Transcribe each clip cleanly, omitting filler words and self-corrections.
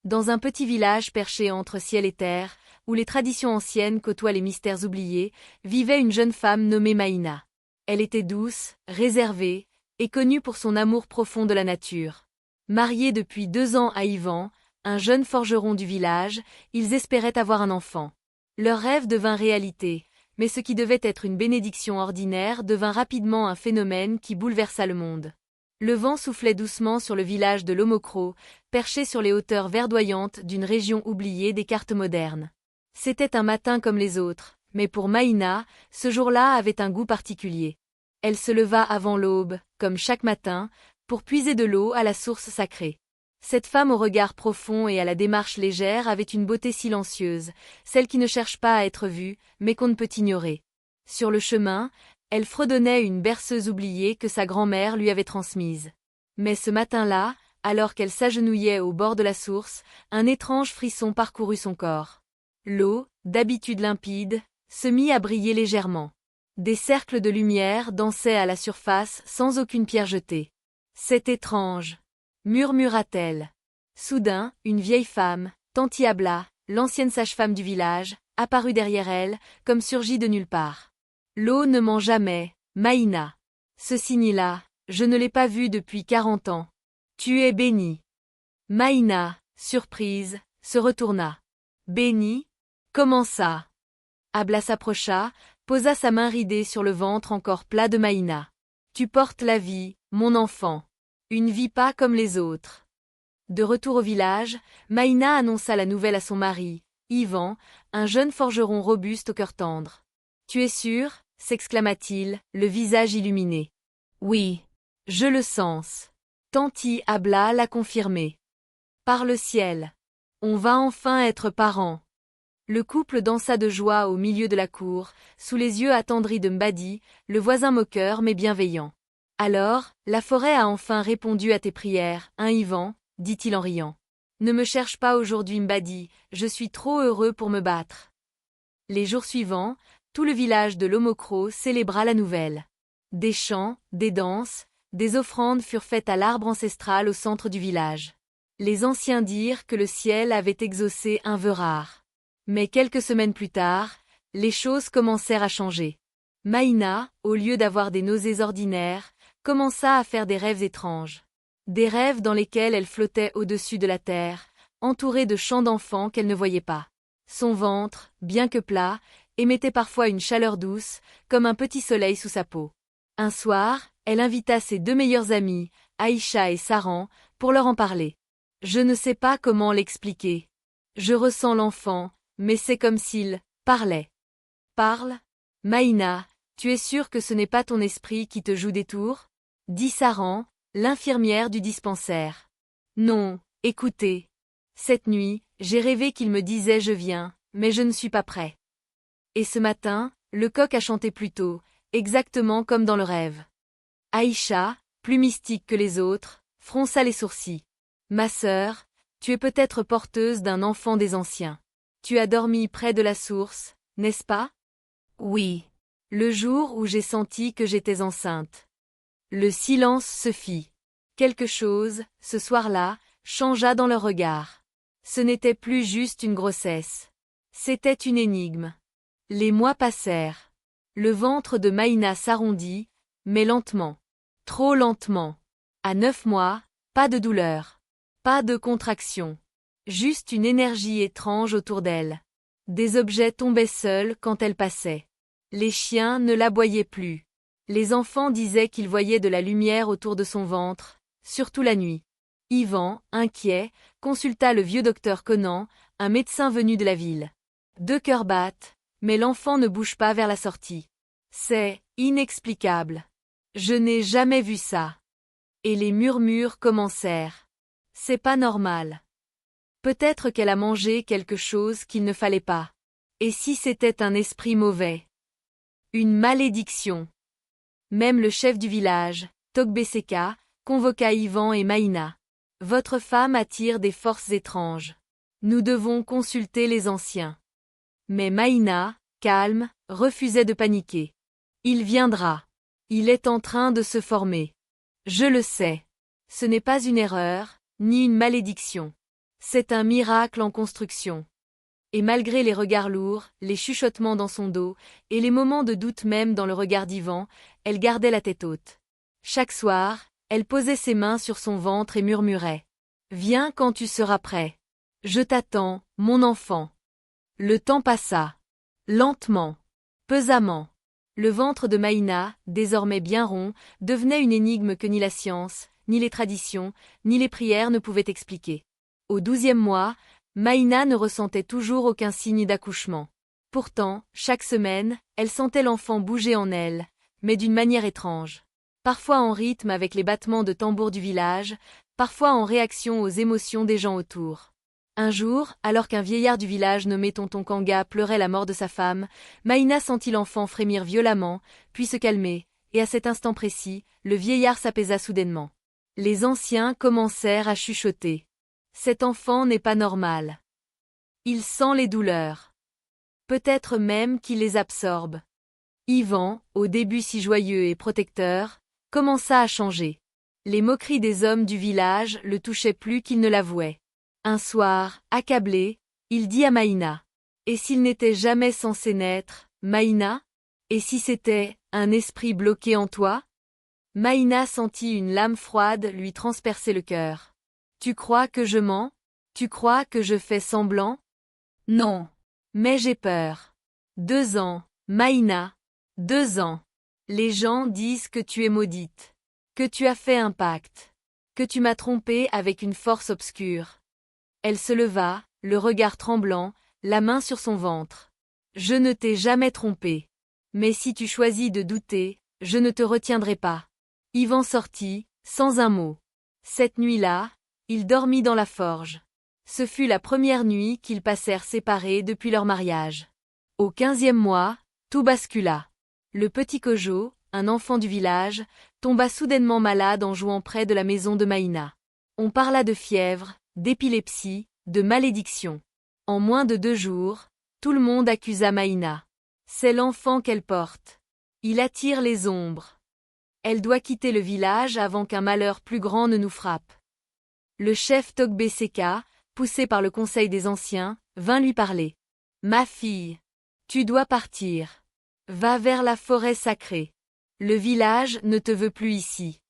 Dans un petit village perché entre ciel et terre, où les traditions anciennes côtoient les mystères oubliés, vivait une jeune femme nommée Maïna. Elle était douce, réservée, et connue pour son amour profond de la nature. Mariée depuis 2 ans à Ivan, un jeune forgeron du village, ils espéraient avoir un enfant. Leur rêve devint réalité, mais ce qui devait être une bénédiction ordinaire devint rapidement un phénomène qui bouleversa le monde. Le vent soufflait doucement sur le village de Lomokro, perché sur les hauteurs verdoyantes d'une région oubliée des cartes modernes. C'était un matin comme les autres, mais pour Maïna, ce jour-là avait un goût particulier. Elle se leva avant l'aube, comme chaque matin, pour puiser de l'eau à la source sacrée. Cette femme au regard profond et à la démarche légère avait une beauté silencieuse, celle qui ne cherche pas à être vue, mais qu'on ne peut ignorer. Sur le chemin, elle fredonnait une berceuse oubliée que sa grand-mère lui avait transmise. Mais ce matin-là, alors qu'elle s'agenouillait au bord de la source, un étrange frisson parcourut son corps. L'eau, d'habitude limpide, se mit à briller légèrement. Des cercles de lumière dansaient à la surface sans aucune pierre jetée. « C'est étrange », murmura-t-elle. Soudain, une vieille femme, Tanti Abla, l'ancienne sage-femme du village, apparut derrière elle, comme surgie de nulle part. « L'eau ne ment jamais, Maïna. Ce signe-là, je ne l'ai pas vu depuis 40 ans. Tu es bénie. » Maïna, surprise, se retourna. « Bénie? Comment ça ?» Abla s'approcha, posa sa main ridée sur le ventre encore plat de Maïna. « Tu portes la vie, mon enfant. Une vie pas comme les autres. » De retour au village, Maïna annonça la nouvelle à son mari, Ivan, un jeune forgeron robuste au cœur tendre. « Tu es sûr ?» s'exclama-t-il, le visage illuminé. « Oui. Je le sens. » Tanti Abla l'a confirmé. « Par le ciel. On va enfin être parents. » Le couple dansa de joie au milieu de la cour, sous les yeux attendris de Mbadi, le voisin moqueur mais bienveillant. « Alors, la forêt a enfin répondu à tes prières, hein Ivan ?» dit-il en riant. « Ne me cherche pas aujourd'hui Mbadi, je suis trop heureux pour me battre. » Les jours suivants, tout le village de Lomokro célébra la nouvelle. Des chants, des danses, des offrandes furent faites à l'arbre ancestral au centre du village. Les anciens dirent que le ciel avait exaucé un vœu rare. Mais quelques semaines plus tard, les choses commencèrent à changer. Maïna, au lieu d'avoir des nausées ordinaires, commença à faire des rêves étranges. Des rêves dans lesquels elle flottait au-dessus de la terre, entourée de chants d'enfants qu'elle ne voyait pas. Son ventre, bien que plat, émettait parfois une chaleur douce, comme un petit soleil sous sa peau. Un soir, elle invita ses 2 meilleures amies, Aïcha et Saran, pour leur en parler. « Je ne sais pas comment l'expliquer. Je ressens l'enfant, mais c'est comme s'il parlait. »« Parle ? Maïna, tu es sûre que ce n'est pas ton esprit qui te joue des tours ?» dit Saran, l'infirmière du dispensaire. « Non, écoutez. Cette nuit, j'ai rêvé qu'il me disait « je viens », mais je ne suis pas prêt. Et ce matin, le coq a chanté plus tôt, exactement comme dans le rêve. » Aïcha, plus mystique que les autres, fronça les sourcils. « Ma sœur, tu es peut-être porteuse d'un enfant des anciens. Tu as dormi près de la source, n'est-ce pas ? » ?»« Oui. Le jour où j'ai senti que j'étais enceinte. » Le silence se fit. Quelque chose, ce soir-là, changea dans leur regard. Ce n'était plus juste une grossesse. C'était une énigme. Les mois passèrent. Le ventre de Maïna s'arrondit, mais lentement. Trop lentement. À 9 mois, pas de douleur. Pas de contraction. Juste une énergie étrange autour d'elle. Des objets tombaient seuls quand elle passait. Les chiens ne l'aboyaient plus. Les enfants disaient qu'ils voyaient de la lumière autour de son ventre, surtout la nuit. Ivan, inquiet, consulta le vieux docteur Conan, un médecin venu de la ville. 2 cœurs battent, mais l'enfant ne bouge pas vers la sortie. C'est inexplicable. Je n'ai jamais vu ça. Et les murmures commencèrent. C'est pas normal. Peut-être qu'elle a mangé quelque chose qu'il ne fallait pas. Et si c'était un esprit mauvais? Une malédiction. Même le chef du village, Togbeseka, convoqua Ivan et Maïna. Votre femme attire des forces étranges. Nous devons consulter les anciens. Mais Maïna, calme, refusait de paniquer. Il viendra. Il est en train de se former. Je le sais. Ce n'est pas une erreur, ni une malédiction. C'est un miracle en construction. Et malgré les regards lourds, les chuchotements dans son dos, et les moments de doute même dans le regard d'Ivan, elle gardait la tête haute. Chaque soir, elle posait ses mains sur son ventre et murmurait. « Viens quand tu seras prêt. Je t'attends, mon enfant. » Le temps passa. Lentement. Pesamment. Le ventre de Maïna, désormais bien rond, devenait une énigme que ni la science, ni les traditions, ni les prières ne pouvaient expliquer. Au 12e mois, Maïna ne ressentait toujours aucun signe d'accouchement. Pourtant, chaque semaine, elle sentait l'enfant bouger en elle, mais d'une manière étrange. Parfois en rythme avec les battements de tambour du village, parfois en réaction aux émotions des gens autour. Un jour, alors qu'un vieillard du village nommé Tonton Kanga pleurait la mort de sa femme, Maïna sentit l'enfant frémir violemment, puis se calmer, et à cet instant précis, le vieillard s'apaisa soudainement. Les anciens commencèrent à chuchoter. Cet enfant n'est pas normal. Il sent les douleurs. Peut-être même qu'il les absorbe. Ivan, au début si joyeux et protecteur, commença à changer. Les moqueries des hommes du village le touchaient plus qu'il ne l'avouait. Un soir, accablé, il dit à Maïna. Et s'il n'était jamais censé naître, Maïna? Et si c'était un esprit bloqué en toi? Maïna sentit une lame froide lui transpercer le cœur. Tu crois que je mens? Tu crois que je fais semblant? Non. Mais j'ai peur. 2 ans, Maïna. 2 ans. Les gens disent que tu es maudite. Que tu as fait un pacte. Que tu m'as trompée avec une force obscure. Elle se leva, le regard tremblant, la main sur son ventre. Je ne t'ai jamais trompée. Mais si tu choisis de douter, je ne te retiendrai pas. Ivan sortit, sans un mot. Cette nuit-là, il dormit dans la forge. Ce fut la première nuit qu'ils passèrent séparés depuis leur mariage. Au 15e mois, tout bascula. Le petit Kojo, un enfant du village, tomba soudainement malade en jouant près de la maison de Maïna. On parla de fièvre, d'épilepsie, de malédiction. En moins de 2 jours, tout le monde accusa Maïna. C'est l'enfant qu'elle porte. Il attire les ombres. Elle doit quitter le village avant qu'un malheur plus grand ne nous frappe. Le chef Togbe Seka, poussé par le conseil des anciens, vint lui parler. Ma fille, tu dois partir. Va vers la forêt sacrée. Le village ne te veut plus ici.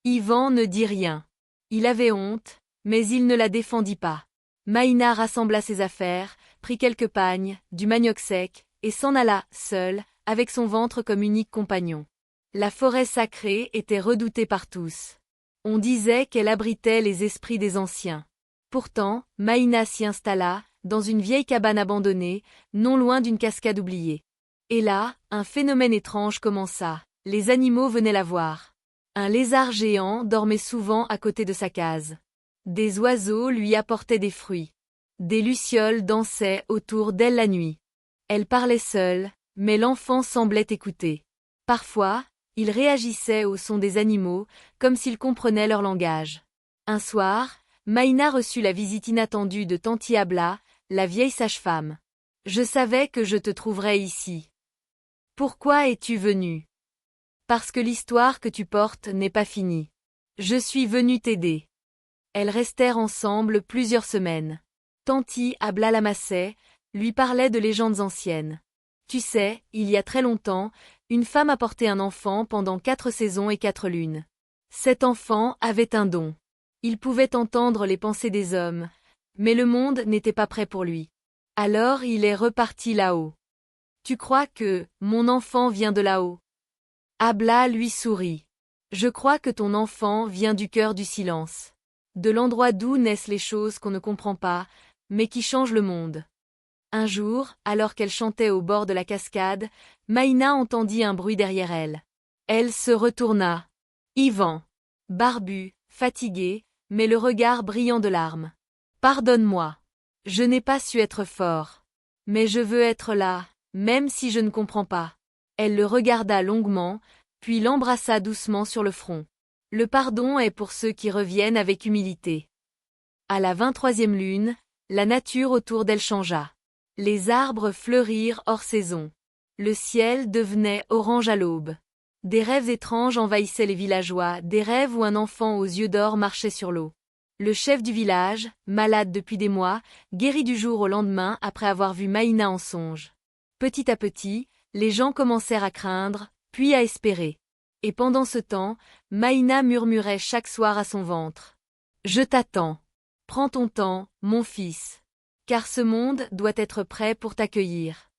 Ivan ne dit rien. Il avait honte, mais il ne la défendit pas. Maïna rassembla ses affaires, prit quelques pagnes, du manioc sec, et s'en alla, seule, avec son ventre comme unique compagnon. La forêt sacrée était redoutée par tous. On disait qu'elle abritait les esprits des anciens. Pourtant, Maïna s'y installa, dans une vieille cabane abandonnée, non loin d'une cascade oubliée. Et là, un phénomène étrange commença. Les animaux venaient la voir. Un lézard géant dormait souvent à côté de sa case. Des oiseaux lui apportaient des fruits. Des lucioles dansaient autour d'elle la nuit. Elle parlait seule, mais l'enfant semblait écouter. Parfois, il réagissait au son des animaux, comme s'il comprenait leur langage. Un soir, Maïna reçut la visite inattendue de Tanti Abla, la vieille sage-femme. « Je savais que je te trouverais ici. Pourquoi es-tu venue? Parce que l'histoire que tu portes n'est pas finie. Je suis venue t'aider. » Elles restèrent ensemble plusieurs semaines. Tanti Abla l'amassait, lui parlait de légendes anciennes. Tu sais, il y a très longtemps, une femme a porté un enfant pendant 4 saisons et 4 lunes. Cet enfant avait un don. Il pouvait entendre les pensées des hommes, mais le monde n'était pas prêt pour lui. Alors il est reparti là-haut. Tu crois que mon enfant vient de là-haut? Abla lui sourit. Je crois que ton enfant vient du cœur du silence. De l'endroit d'où naissent les choses qu'on ne comprend pas, mais qui changent le monde. Un jour, alors qu'elle chantait au bord de la cascade, Maïna entendit un bruit derrière elle. Elle se retourna. Ivan. Barbu, fatigué, mais le regard brillant de larmes. Pardonne-moi. Je n'ai pas su être fort. Mais je veux être là, même si je ne comprends pas. Elle le regarda longuement, puis l'embrassa doucement sur le front. Le pardon est pour ceux qui reviennent avec humilité. À la 23e lune, la nature autour d'elle changea. Les arbres fleurirent hors saison. Le ciel devenait orange à l'aube. Des rêves étranges envahissaient les villageois, des rêves où un enfant aux yeux d'or marchait sur l'eau. Le chef du village, malade depuis des mois, guérit du jour au lendemain après avoir vu Maïna en songe. Petit à petit, les gens commencèrent à craindre, puis à espérer. Et pendant ce temps, Maïna murmurait chaque soir à son ventre. « Je t'attends. Prends ton temps, mon fils. Car ce monde doit être prêt pour t'accueillir. »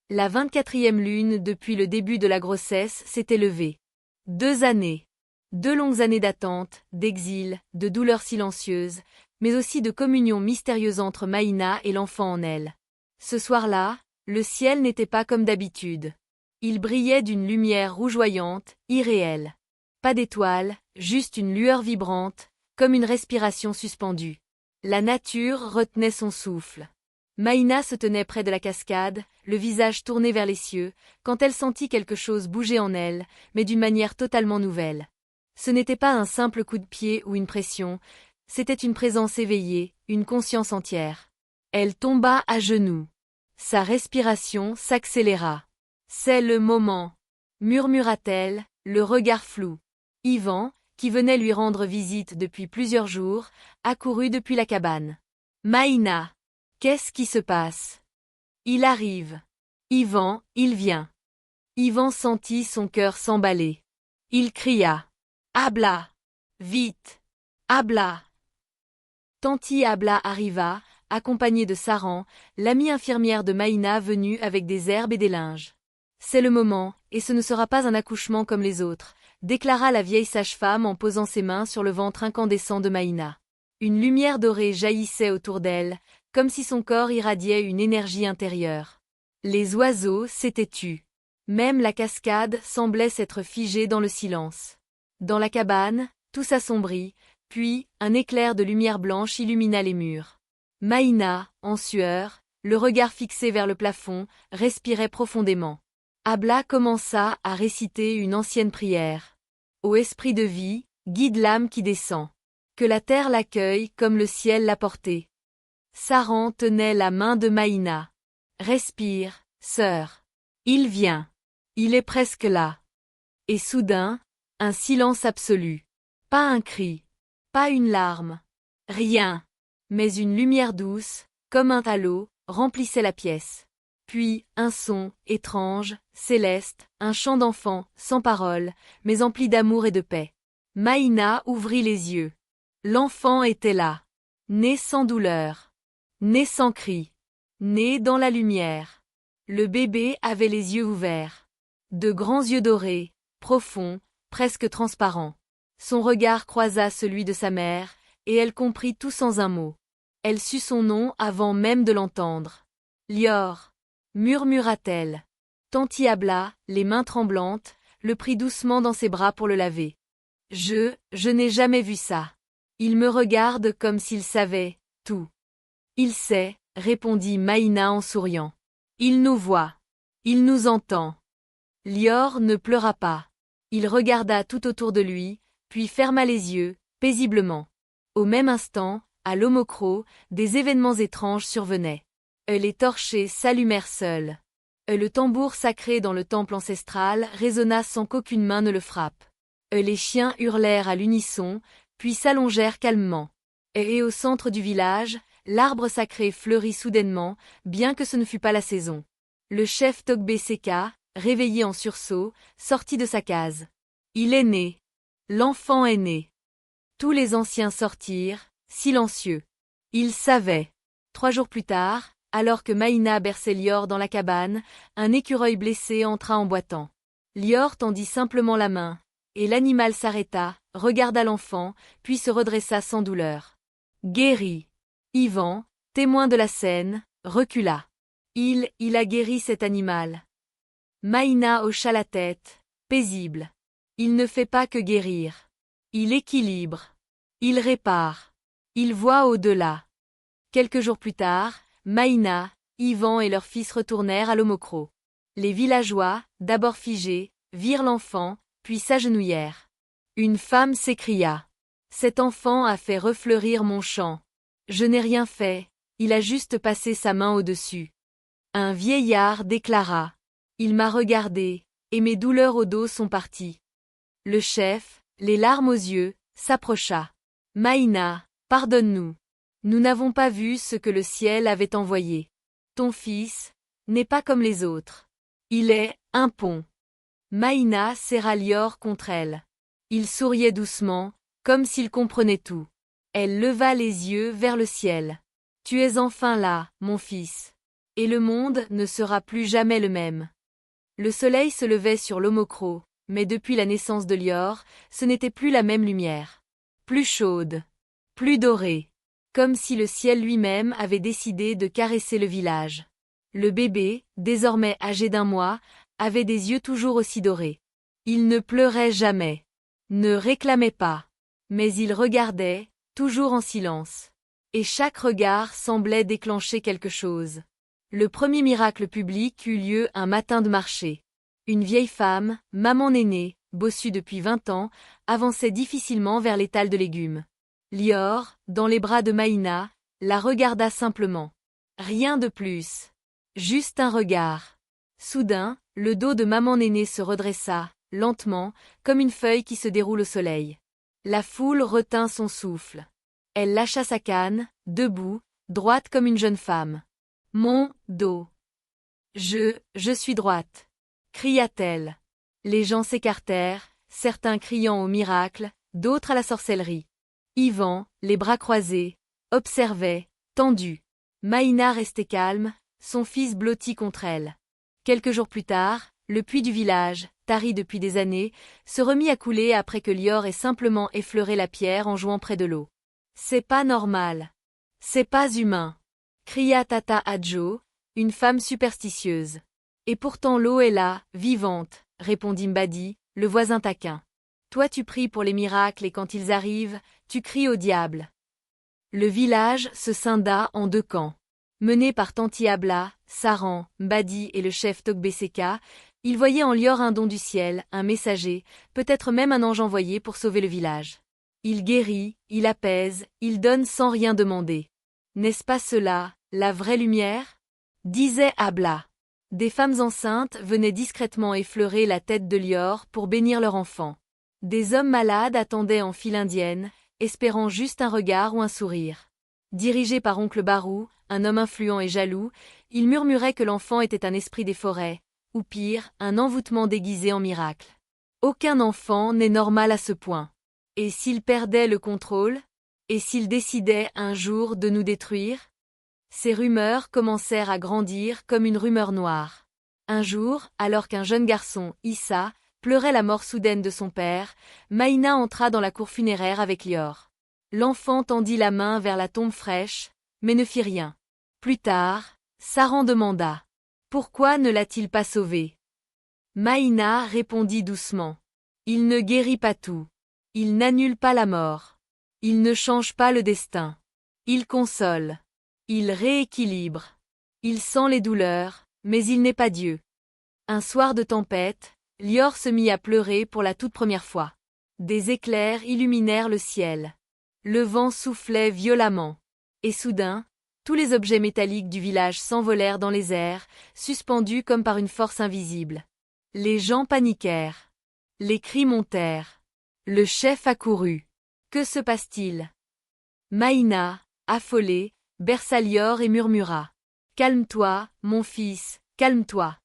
La 24e lune depuis le début de la grossesse s'était levée. 2 années. 2 longues années d'attente, d'exil, de douleurs silencieuses, mais aussi de communion mystérieuse entre Maïna et l'enfant en elle. Ce soir-là, le ciel n'était pas comme d'habitude. Il brillait d'une lumière rougeoyante, irréelle. Pas d'étoiles, juste une lueur vibrante, comme une respiration suspendue. La nature retenait son souffle. Maïna se tenait près de la cascade, le visage tourné vers les cieux, quand elle sentit quelque chose bouger en elle, mais d'une manière totalement nouvelle. Ce n'était pas un simple coup de pied ou une pression, c'était une présence éveillée, une conscience entière. Elle tomba à genoux. Sa respiration s'accéléra. « C'est le moment », murmura-t-elle, le regard flou. Ivan, qui venait lui rendre visite depuis plusieurs jours, accourut depuis la cabane. « Maïna, qu'est-ce qui se passe ? » « Il arrive. »« Ivan, il vient. » Ivan sentit son cœur s'emballer. Il cria. « Abla ! Vite ! Abla !» Tanti Abla arriva, accompagnée de Saran, l'amie infirmière de Maïna venue avec des herbes et des linges. « C'est le moment, et ce ne sera pas un accouchement comme les autres », déclara la vieille sage-femme en posant ses mains sur le ventre incandescent de Maïna. Une lumière dorée jaillissait autour d'elle, comme si son corps irradiait une énergie intérieure. Les oiseaux s'étaient tus. Même la cascade semblait s'être figée dans le silence. Dans la cabane, tout s'assombrit, puis un éclair de lumière blanche illumina les murs. Maïna, en sueur, le regard fixé vers le plafond, respirait profondément. Abla commença à réciter une ancienne prière. « Ô esprit de vie, guide l'âme qui descend. Que la terre l'accueille comme le ciel l'a portée. » Saran tenait la main de Maïna. « Respire, sœur. Il vient. Il est presque là. » Et soudain, un silence absolu. Pas un cri. Pas une larme. Rien. Mais une lumière douce, comme un halo, remplissait la pièce. Puis, un son, étrange, céleste, un chant d'enfant, sans parole, mais empli d'amour et de paix. Maïna ouvrit les yeux. L'enfant était là. Né sans douleur. Né sans cri. Né dans la lumière. Le bébé avait les yeux ouverts. De grands yeux dorés, profonds, presque transparents. Son regard croisa celui de sa mère, et elle comprit tout sans un mot. Elle sut son nom avant même de l'entendre. « Lior » murmura-t-elle. Tanti Abla, les mains tremblantes, le prit doucement dans ses bras pour le laver. « Je n'ai jamais vu ça. Il me regarde comme s'il savait tout. » « Il sait, » répondit Maïna en souriant. « Il nous voit. Il nous entend. » Lior ne pleura pas. Il regarda tout autour de lui, puis ferma les yeux, paisiblement. Au même instant, à l'Omokro, des événements étranges survenaient. Les torchers s'allumèrent seuls. Le tambour sacré dans le temple ancestral résonna sans qu'aucune main ne le frappe. Les chiens hurlèrent à l'unisson, puis s'allongèrent calmement. Et au centre du village, l'arbre sacré fleurit soudainement, bien que ce ne fût pas la saison. Le chef Togbé Seka, réveillé en sursaut, sortit de sa case. Il est né. L'enfant est né. Tous les anciens sortirent, silencieux. Ils savaient. 3 jours plus tard, alors que Maïna berçait Lior dans la cabane, un écureuil blessé entra en boitant. Lior tendit simplement la main, et l'animal s'arrêta, regarda l'enfant, puis se redressa sans douleur. Guéri. Ivan, témoin de la scène, recula. Il a guéri cet animal. Maïna hocha la tête, paisible. Il ne fait pas que guérir. Il équilibre. Il répare. Il voit au-delà. Quelques jours plus tard, Maïna, Ivan et leur fils retournèrent à l'Omokro. Les villageois, d'abord figés, virent l'enfant, puis s'agenouillèrent. Une femme s'écria. « Cet enfant a fait refleurir mon champ. Je n'ai rien fait, il a juste passé sa main au-dessus. » Un vieillard déclara. « Il m'a regardé, et mes douleurs au dos sont parties. » Le chef, les larmes aux yeux, s'approcha. « Maïna, Pardonne-nous. Nous n'avons pas vu ce que le ciel avait envoyé. Ton fils n'est pas comme les autres. Il est un pont. Maïna serra Lior contre elle. Il souriait doucement, comme s'il comprenait tout. Elle leva les yeux vers le ciel. Tu es enfin là, mon fils. Et le monde ne sera plus jamais le même. Le soleil se levait sur l'Omokro, mais depuis la naissance de Lior, ce n'était plus la même lumière. Plus chaude. Plus dorée. Comme si le ciel lui-même avait décidé de caresser le village. Le bébé, désormais âgé d'1 mois, avait des yeux toujours aussi dorés. Il ne pleurait jamais. Ne réclamait pas. Mais il regardait, toujours en silence. Et chaque regard semblait déclencher quelque chose. Le premier miracle public eut lieu un matin de marché. Une vieille femme, maman Néné, bossue depuis 20 ans, avançait difficilement vers l'étal de légumes. Lior, dans les bras de Maïna, la regarda simplement. Rien de plus. Juste un regard. Soudain, le dos de maman Néné se redressa, lentement, comme une feuille qui se déroule au soleil. La foule retint son souffle. Elle lâcha sa canne, debout, droite comme une jeune femme. Mon dos. Je suis droite. Cria-t-elle. Les gens s'écartèrent, certains criant au miracle, d'autres à la sorcellerie. Yvan, les bras croisés, observait, tendu. Maïna restait calme, son fils blotti contre elle. Quelques jours plus tard, le puits du village, tari depuis des années, se remit à couler après que Lior ait simplement effleuré la pierre en jouant près de l'eau. C'est pas normal. C'est pas humain. Cria Tata Adjo, une femme superstitieuse. Et pourtant l'eau est là, vivante, répondit Mbadi, le voisin taquin. Toi tu pries pour les miracles et quand ils arrivent, tu cries au diable. Le village se scinda en 2 camps. Mené par Tanti Abla, Saran, Mbadi et le chef Togbeseka, ils voyaient en Lior un don du ciel, un messager, peut-être même un ange envoyé pour sauver le village. Il guérit, il apaise, il donne sans rien demander. N'est-ce pas cela, la vraie lumière? Disait Abla. Des femmes enceintes venaient discrètement effleurer la tête de Lior pour bénir leur enfant. Des hommes malades attendaient en file indienne, espérant juste un regard ou un sourire. Dirigé par oncle Barou, un homme influent et jaloux, il murmurait que l'enfant était un esprit des forêts, ou pire, un envoûtement déguisé en miracle. Aucun enfant n'est normal à ce point. Et s'il perdait le contrôle? Et s'il décidait un jour de nous détruire? Ces rumeurs commencèrent à grandir comme une rumeur noire. Un jour, alors qu'un jeune garçon, Issa, pleurait la mort soudaine de son père, Maïna entra dans la cour funéraire avec Lior. L'enfant tendit la main vers la tombe fraîche, mais ne fit rien. Plus tard, Saran demanda. Pourquoi ne l'a-t-il pas sauvé? Maïna répondit doucement. Il ne guérit pas tout. Il n'annule pas la mort. Il ne change pas le destin. Il console. Il rééquilibre. Il sent les douleurs, mais il n'est pas Dieu. Un soir de tempête, Lior se mit à pleurer pour la toute première fois. Des éclairs illuminèrent le ciel. Le vent soufflait violemment. Et soudain, tous les objets métalliques du village s'envolèrent dans les airs, suspendus comme par une force invisible. Les gens paniquèrent. Les cris montèrent. Le chef accourut. Que se passe-t-il? Maïna, affolée, berça Lior et murmura. Calme-toi, mon fils, calme-toi.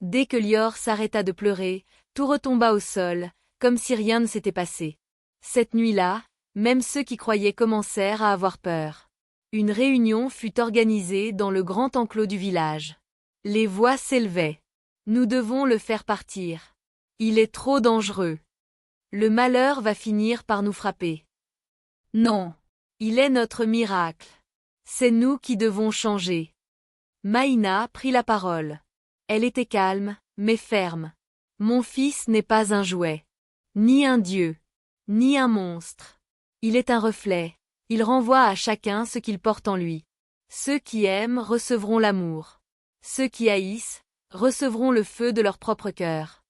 Dès que Lior s'arrêta de pleurer, tout retomba au sol, comme si rien ne s'était passé. Cette nuit-là, même ceux qui croyaient commencèrent à avoir peur. Une réunion fut organisée dans le grand enclos du village. Les voix s'élevaient. Nous devons le faire partir. Il est trop dangereux. Le malheur va finir par nous frapper. Non. Il est notre miracle. C'est nous qui devons changer. Maïna prit la parole. Elle était calme, mais ferme. Mon fils n'est pas un jouet. Ni un dieu. Ni un monstre. Il est un reflet. Il renvoie à chacun ce qu'il porte en lui. Ceux qui aiment recevront l'amour. Ceux qui haïssent recevront le feu de leur propre cœur.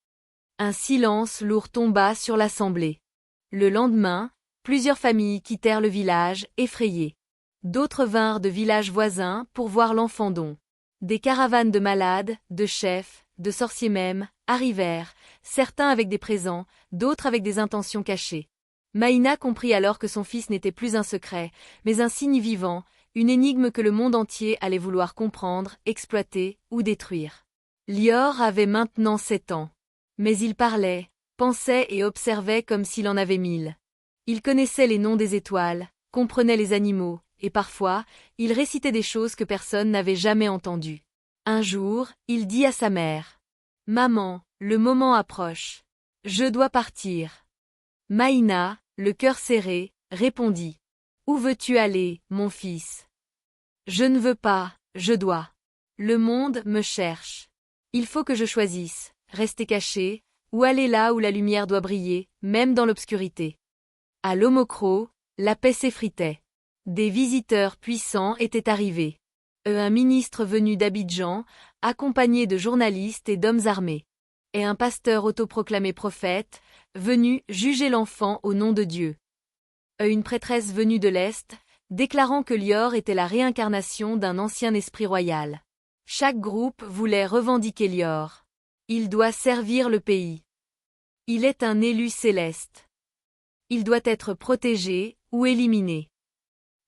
Un silence lourd tomba sur l'assemblée. Le lendemain, plusieurs familles quittèrent le village, effrayées. D'autres vinrent de villages voisins pour voir l'enfant don. Des caravanes de malades, de chefs, de sorciers même, arrivèrent, certains avec des présents, d'autres avec des intentions cachées. Maïna comprit alors que son fils n'était plus un secret, mais un signe vivant, une énigme que le monde entier allait vouloir comprendre, exploiter ou détruire. Lior avait maintenant 7 ans. Mais il parlait, pensait et observait comme s'il en avait 1000. Il connaissait les noms des étoiles, comprenait les animaux, et parfois, il récitait des choses que personne n'avait jamais entendues. Un jour, il dit à sa mère. « Maman, le moment approche. Je dois partir. » Maïna, le cœur serré, répondit. « Où veux-tu aller, mon fils ? » « Je ne veux pas, je dois. Le monde me cherche. Il faut que je choisisse, rester caché, ou aller là où la lumière doit briller, même dans l'obscurité. » À l'Omokro, la paix s'effritait. Des visiteurs puissants étaient arrivés. Un ministre venu d'Abidjan, accompagné de journalistes et d'hommes armés. Et un pasteur autoproclamé prophète, venu juger l'enfant au nom de Dieu. Une prêtresse venue de l'Est, déclarant que Lior était la réincarnation d'un ancien esprit royal. Chaque groupe voulait revendiquer Lior. Il doit servir le pays. Il est un élu céleste. Il doit être protégé ou éliminé.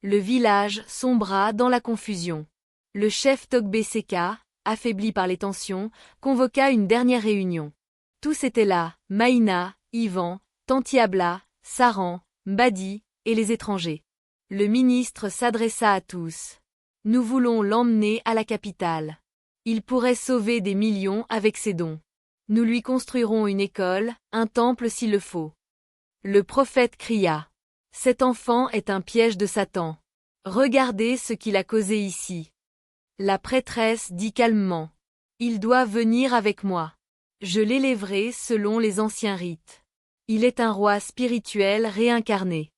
Le village sombra dans la confusion. Le chef Togbé Seka, affaibli par les tensions, convoqua une dernière réunion. Tous étaient là, Maïna, Ivan, Tantiabla, Saran, Mbadi, et les étrangers. Le ministre s'adressa à tous. Nous voulons l'emmener à la capitale. Il pourrait sauver des millions avec ses dons. Nous lui construirons une école, un temple s'il le faut. Le prophète cria. Cet enfant est un piège de Satan. Regardez ce qu'il a causé ici. La prêtresse dit calmement. Il doit venir avec moi. Je l'élèverai selon les anciens rites. Il est un roi spirituel réincarné.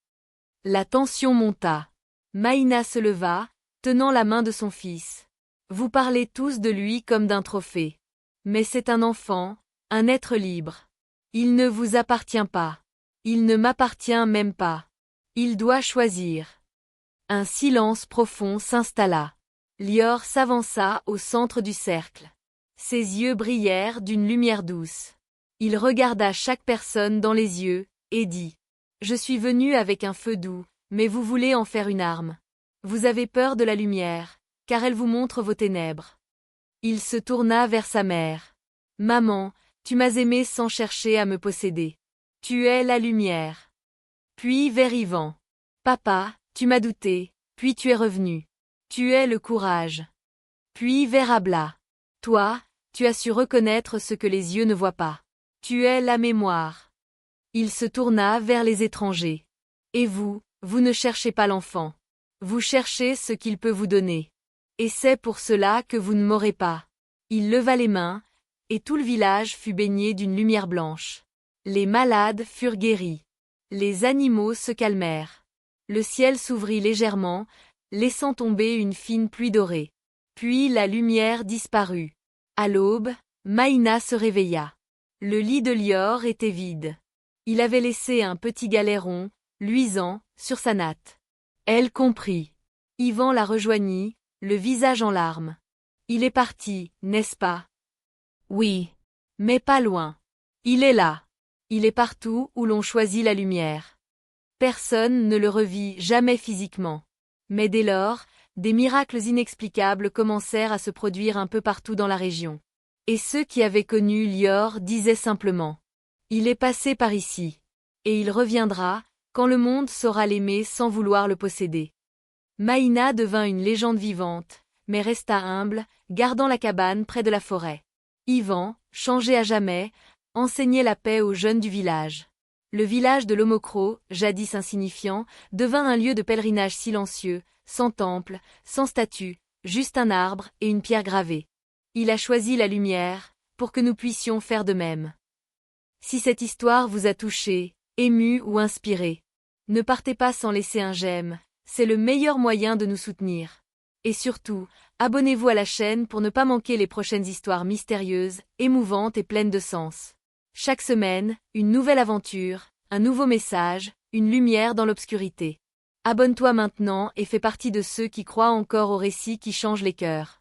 La tension monta. Maïna se leva, tenant la main de son fils. Vous parlez tous de lui comme d'un trophée. Mais c'est un enfant, un être libre. Il ne vous appartient pas. Il ne m'appartient même pas. Il doit choisir. Un silence profond s'installa. Lior s'avança au centre du cercle. Ses yeux brillèrent d'une lumière douce. Il regarda chaque personne dans les yeux, et dit. Je suis venu avec un feu doux, mais vous voulez en faire une arme. Vous avez peur de la lumière, car elle vous montre vos ténèbres. Il se tourna vers sa mère. Maman, tu m'as aimé sans chercher à me posséder. Tu es la lumière. Puis vers Ivan. Papa, tu m'as douté, puis tu es revenu. Tu es le courage. Puis vers Abla. Toi, tu as su reconnaître ce que les yeux ne voient pas. Tu es la mémoire. Il se tourna vers les étrangers. Et vous, vous ne cherchez pas l'enfant. Vous cherchez ce qu'il peut vous donner. Et c'est pour cela que vous ne m'aurez pas. Il leva les mains, et tout le village fut baigné d'une lumière blanche. Les malades furent guéris. Les animaux se calmèrent. Le ciel s'ouvrit légèrement, laissant tomber une fine pluie dorée. Puis la lumière disparut. À l'aube, Maïna se réveilla. Le lit de Lior était vide. Il avait laissé un petit galet rond, luisant, sur sa natte. Elle comprit. Ivan la rejoignit, le visage en larmes. Il est parti, n'est-ce pas? Oui. Mais pas loin. Il est là. Il est partout où l'on choisit la lumière. Personne ne le revit jamais physiquement. Mais dès lors, des miracles inexplicables commencèrent à se produire un peu partout dans la région. Et ceux qui avaient connu Lior disaient simplement. Il est passé par ici. Et il reviendra, quand le monde saura l'aimer sans vouloir le posséder. Maïna devint une légende vivante, mais resta humble, gardant la cabane près de la forêt. Ivan, changé à jamais, enseignait la paix aux jeunes du village. Le village de l'Omokro, jadis insignifiant, devint un lieu de pèlerinage silencieux, sans temple, sans statue, juste un arbre et une pierre gravée. Il a choisi la lumière, pour que nous puissions faire de même. Si cette histoire vous a touché, ému ou inspiré, ne partez pas sans laisser un j'aime, c'est le meilleur moyen de nous soutenir. Et surtout, abonnez-vous à la chaîne pour ne pas manquer les prochaines histoires mystérieuses, émouvantes et pleines de sens. Chaque semaine, une nouvelle aventure, un nouveau message, une lumière dans l'obscurité. Abonne-toi maintenant et fais partie de ceux qui croient encore aux récits qui changent les cœurs.